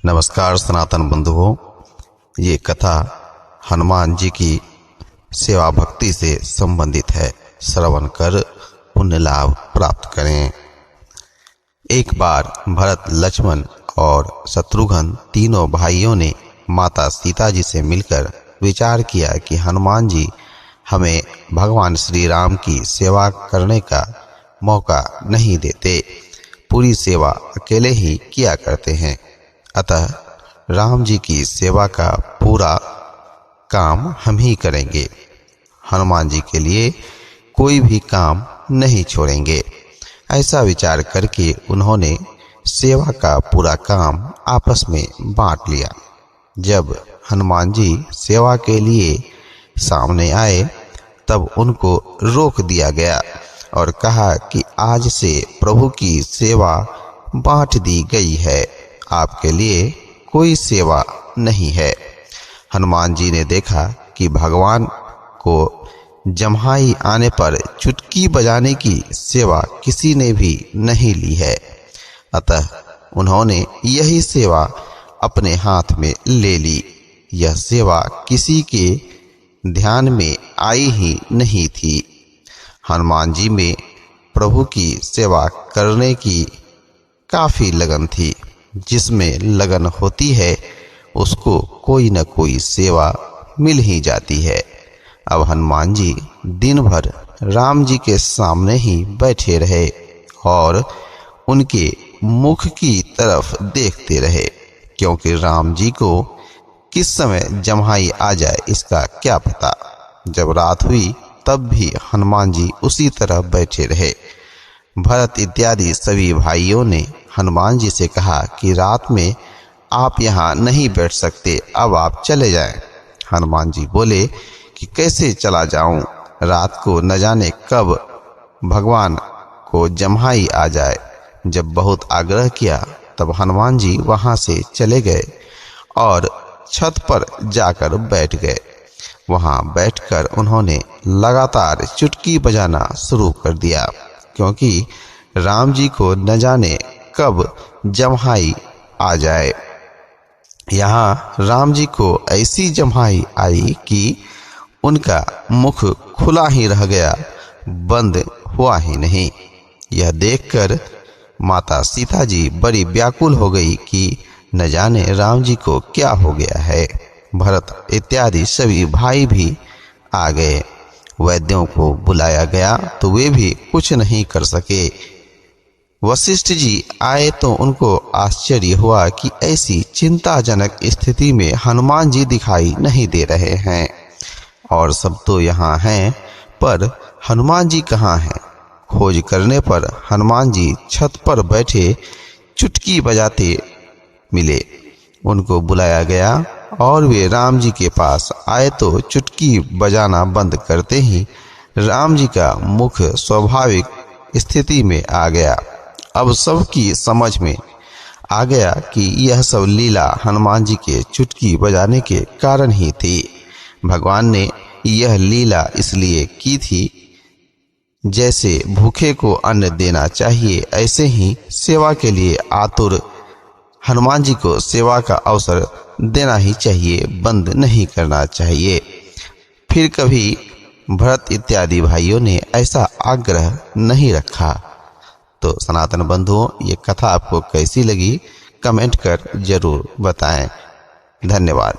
नमस्कार सनातन बंधुओं, ये कथा हनुमान जी की सेवा भक्ति से संबंधित है। श्रवण कर पुण्य लाभ प्राप्त करें। एक बार भरत, लक्ष्मण और शत्रुघ्न तीनों भाइयों ने माता सीता जी से मिलकर विचार किया कि हनुमान जी हमें भगवान श्री राम की सेवा करने का मौका नहीं देते, पूरी सेवा अकेले ही किया करते हैं। अतः राम जी की सेवा का पूरा काम हम ही करेंगे, हनुमान जी के लिए कोई भी काम नहीं छोड़ेंगे। ऐसा विचार करके उन्होंने सेवा का पूरा काम आपस में बांट लिया। जब हनुमान जी सेवा के लिए सामने आए तब उनको रोक दिया गया और कहा कि आज से प्रभु की सेवा बांट दी गई है, आपके लिए कोई सेवा नहीं है। हनुमान जी ने देखा कि भगवान को जम्हाई आने पर चुटकी बजाने की सेवा किसी ने भी नहीं ली है, अतः उन्होंने यही सेवा अपने हाथ में ले ली। यह सेवा किसी के ध्यान में आई ही नहीं थी। हनुमान जी में प्रभु की सेवा करने की काफी लगन थी। जिसमें लगन होती है उसको कोई न कोई सेवा मिल ही जाती है। अब हनुमान जी दिन भर राम जी के सामने ही बैठे रहे और उनके मुख की तरफ देखते रहे, क्योंकि राम जी को किस समय जम्हाई आ जाए इसका क्या पता। जब रात हुई तब भी हनुमान जी उसी तरह बैठे रहे। भरत इत्यादि सभी भाइयों ने हनुमान जी से कहा कि रात में आप यहाँ नहीं बैठ सकते, अब आप चले जाएं। हनुमान जी बोले कि कैसे चला जाऊं, रात को न जाने कब भगवान को जम्हाई आ जाए। जब बहुत आग्रह किया तब हनुमान जी वहां से चले गए और छत पर जाकर बैठ गए। वहां बैठकर उन्होंने लगातार चुटकी बजाना शुरू कर दिया, क्योंकि राम जी को न जाने कब जम्हाई आ जाए। यहाँ राम जी को ऐसी जम्हाई आई कि उनका मुख खुला ही रह गया, बंद हुआ ही नहीं। यह देखकर माता सीता जी बड़ी व्याकुल हो गई कि न जाने राम जी को क्या हो गया है। भरत इत्यादि सभी भाई भी आ गए। वैद्यों को बुलाया गया तो वे भी कुछ नहीं कर सके। वशिष्ठ जी आए तो उनको आश्चर्य हुआ कि ऐसी चिंताजनक स्थिति में हनुमान जी दिखाई नहीं दे रहे हैं और सब तो यहाँ हैं, पर हनुमान जी कहाँ हैं। खोज करने पर हनुमान जी छत पर बैठे चुटकी बजाते मिले। उनको बुलाया गया और वे राम जी के पास आए तो चुटकी बजाना बंद करते ही राम जी का मुख स्वाभाविक स्थिति में आ गया। अब सबकी समझ में आ गया कि यह सब लीला हनुमान जी के चुटकी बजाने के कारण ही थी। भगवान ने यह लीला इसलिए की थी, जैसे भूखे को अन्न देना चाहिए, ऐसे ही सेवा के लिए आतुर हनुमान जी को सेवा का अवसर देना ही चाहिए, बंद नहीं करना चाहिए। फिर कभी भरत इत्यादि भाइयों ने ऐसा आग्रह नहीं रखा। तो सनातन बंधुओं, ये कथा आपको कैसी लगी कमेंट कर जरूर बताएं। धन्यवाद।